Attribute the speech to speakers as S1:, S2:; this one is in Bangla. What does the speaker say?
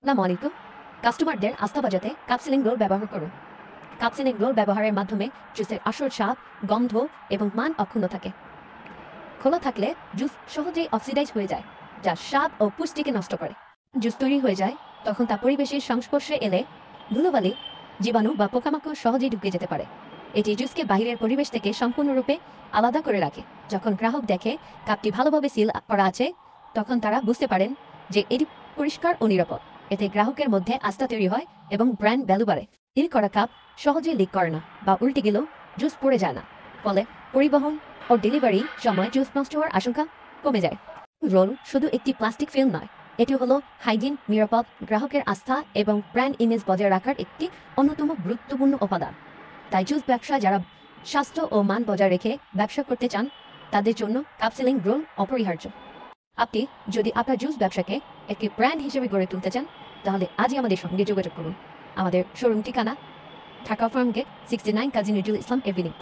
S1: আসসালামু আলাইকুম। কাস্টমারদের আস্থা বাজাতে কাপসিলিং রোল ব্যবহার করুন। কাপসিলিং রোল ব্যবহারের মাধ্যমে জুসের আসল স্বাদ, গন্ধ এবং মান অক্ষুণ্ণ থাকে। খোলা থাকলে জুস সহজেই অক্সিডাইজ হয়ে যায়, যা স্বাদ ও পুষ্টিকে নষ্ট করে। জুস তৈরি হয়ে যায়, তখন তা পরিবেশের সংস্পর্শে এলে ধুলোবালি, জীবাণু বা পোকামাকড় সহজেই ঢুকে যেতে পারে। এটি জুসকে বাইরের পরিবেশ থেকে সম্পূর্ণরূপে আলাদা করে রাখে। যখন গ্রাহক দেখে কাপটি ভালোভাবে সিল করা আছে, তখন তারা বুঝতে পারেন যে এটি পরিষ্কার ও নিরাপদ। এতে গ্রাহকের মধ্যে আস্থা তৈরি হয় এবং ব্র্যান্ড ভ্যালু বাড়ে। সিল করা কাপ সহজে লিক করে না বা উল্টে গেলেও জুস পড়ে যায় না, ফলে পরিবহন ও ডেলিভারি সময় জুস নষ্ট হওয়ার আশঙ্কা কমে যায়। রোল শুধু একটি প্লাস্টিক ফিল্ম নয়, এটি হলো হাইজিন, নিরাপদ, গ্রাহকের আস্থা এবং ব্র্যান্ড ইমেজ বজায় রাখার একটি অন্যতম গুরুত্বপূর্ণ উপাদান। তাই জুস ব্যবসা যারা স্বাস্থ্য ও মান বজায় রেখে ব্যবসা করতে চান, তাদের জন্য কাপসিলিং রোল অপরিহার্য। আপনি যদি আপনার জুস ব্যবসাকে একটি ব্র্যান্ড হিসেবে গড়ে তুলতে চান, তাহলে আজই আমাদের সঙ্গে যোগাযোগ করুন। আমাদের শোরুম ঠিকানা Dhaka farm gate 69 Kazi Nazrul Islam Avenue.